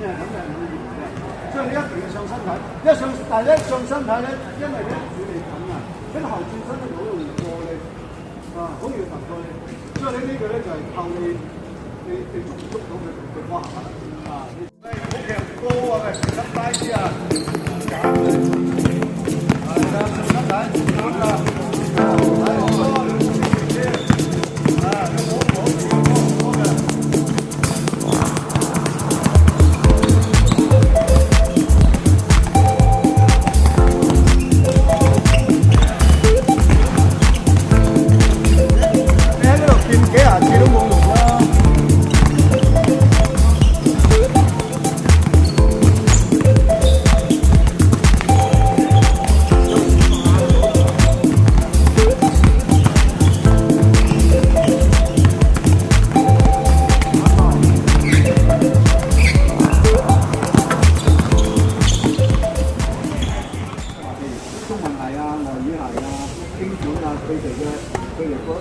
咩肯定唔會完嘅。所以你一定要上身體，但係咧上身體咧，因為咧距離近啊，跟後轉身咧好容易過你啊，好容易突過你。所以呢個咧就係靠你捉到佢過行啦啊！你好強高啊，喂，身低啲啊，減佢。係啦，身體啱啦，係好多你冇事先啊，你冇事多嘅。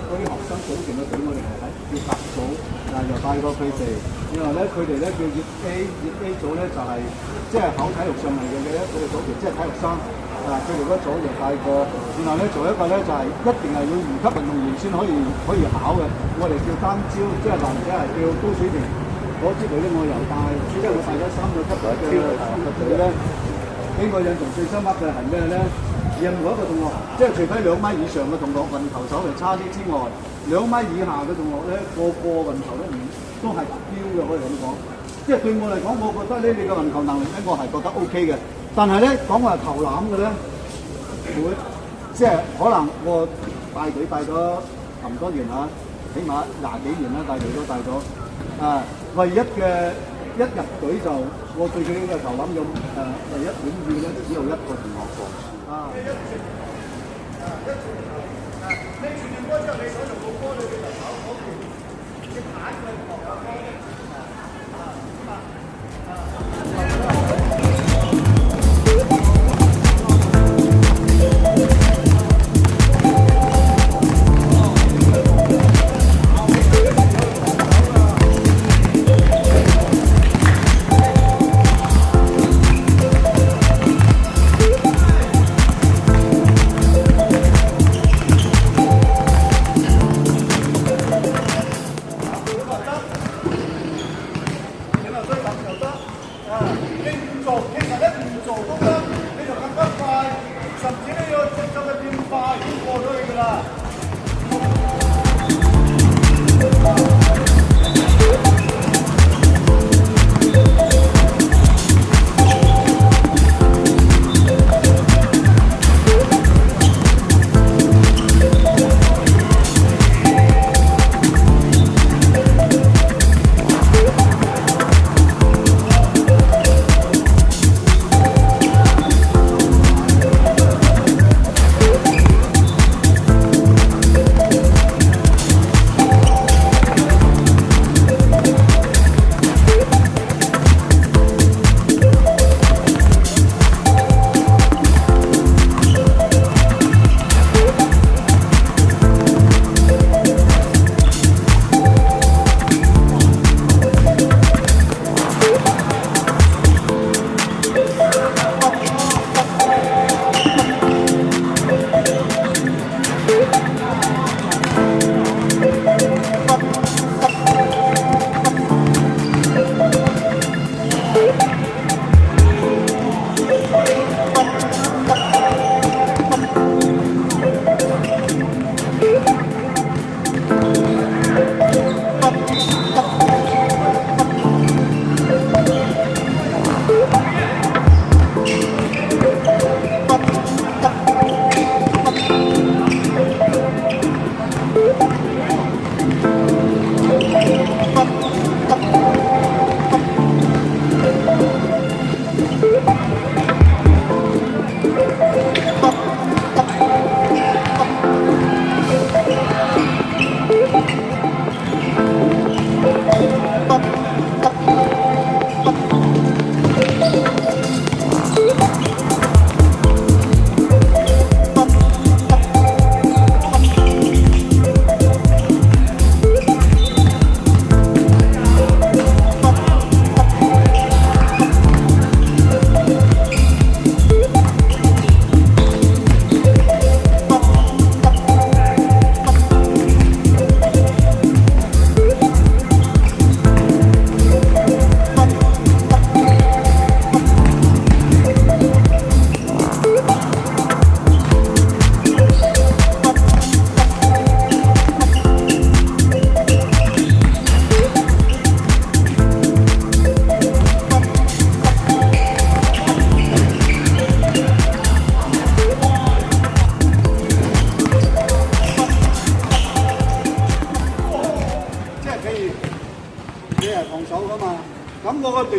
嗰啲學生組成嘅隊，我哋係叫特組，又帶過佢哋。然後咧，佢哋咧叫葉A組咧，就係即係考體育上嚟嘅一個組別，即係體育生。佢哋嗰組就帶過。然後咧做一個咧就係一定係要2級運動員先可以考嘅。我哋叫單招，即係或者係叫高水平嗰支隊咧，我又帶，即係我帶咗3個級別嘅隊咧。俾我印象最深刻嘅係咩咧？任何一個同學，即係除非2米以上嘅同學運球手係差啲之外，2米以下嘅同學咧，個運球咧都係達標嘅，可以咁講。即係對我嚟講，我覺得咧你嘅運球能力咧，我係覺得 OK 嘅。但係咧講話投籃嘅咧，會即係可能我帶隊帶咗咁多年啦，起碼20幾年啦，帶隊都帶咗。唯一嘅一入隊就我對佢嘅投籃有第一點要咧，只有1個同學過。你傳完波之後，你手上冇波，你就跑嗰邊，你彈佢學下波。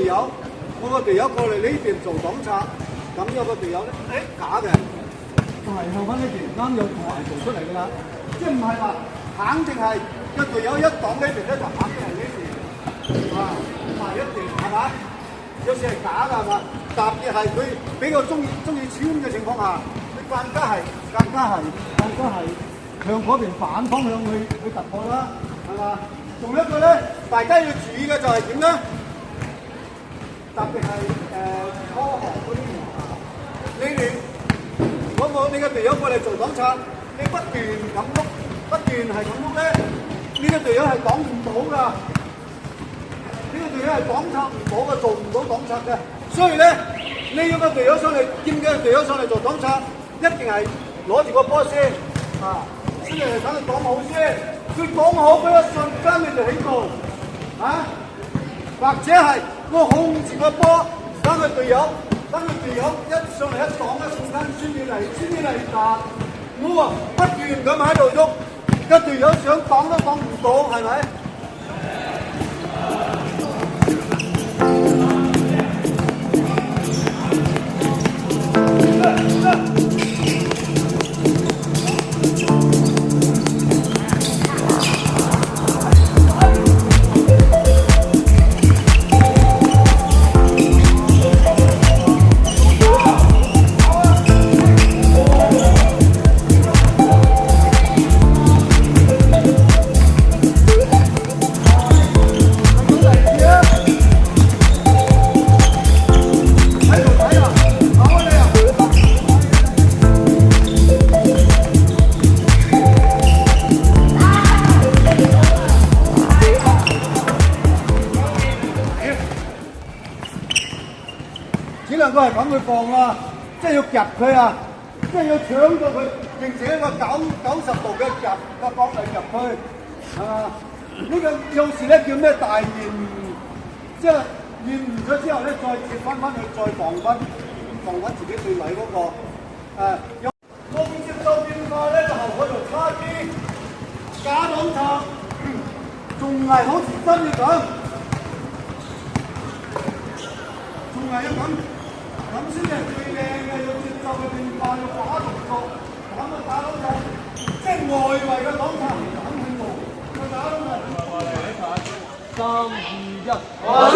隊友，我個隊友過嚟呢邊做擋拆，咁有個隊友咧，假嘅，就係向翻呢邊啱有同學做出嚟㗎啦，即係唔係話肯定係個隊友一擋呢邊咧就肯定係呢邊，唔係一定係嘛？有時係假㗎係嘛？特別係佢比較中意穿嘅情況下，你更加係向嗰邊反方向去突破啦，係嘛？仲有一個咧，大家要注意嘅就係點咧？特別係科學嗰啲同學，如果你嘅隊友過嚟做擋拆，你不斷咁碌，不斷係咁碌咧，呢個隊友係擋唔到㗎。呢個隊友係擋拆唔到嘅，做唔到擋拆嘅。所以咧，你要個隊友上嚟，見嘅隊友上嚟做擋拆，一定係攞住個波先，先嚟等佢擋好先。佢擋好嗰一瞬間你就起步，或者係我控住個波，等佢隊友一上嚟一擋一瞬間先至嚟打。我不斷咁喺度喐，個隊友想擋都擋唔到，係咪？只能夠係咁去放啦，即係要夾佢啊，即係要搶到佢，形成一個90度嘅夾個角嚟入去，呢個有時咧叫咩大現，即係現完咗之後咧，再接翻去，再防穩自己對位嗰個我唔接受變化咧，就後嗰度差啲假擋拆，仲係好似真嘅咁，仲係要咁先係最靚嘅，要接受嘅變化，要打動作，咁啊打到就即係外圍嘅擋拆唔敢去做，佢打到就3、2、1。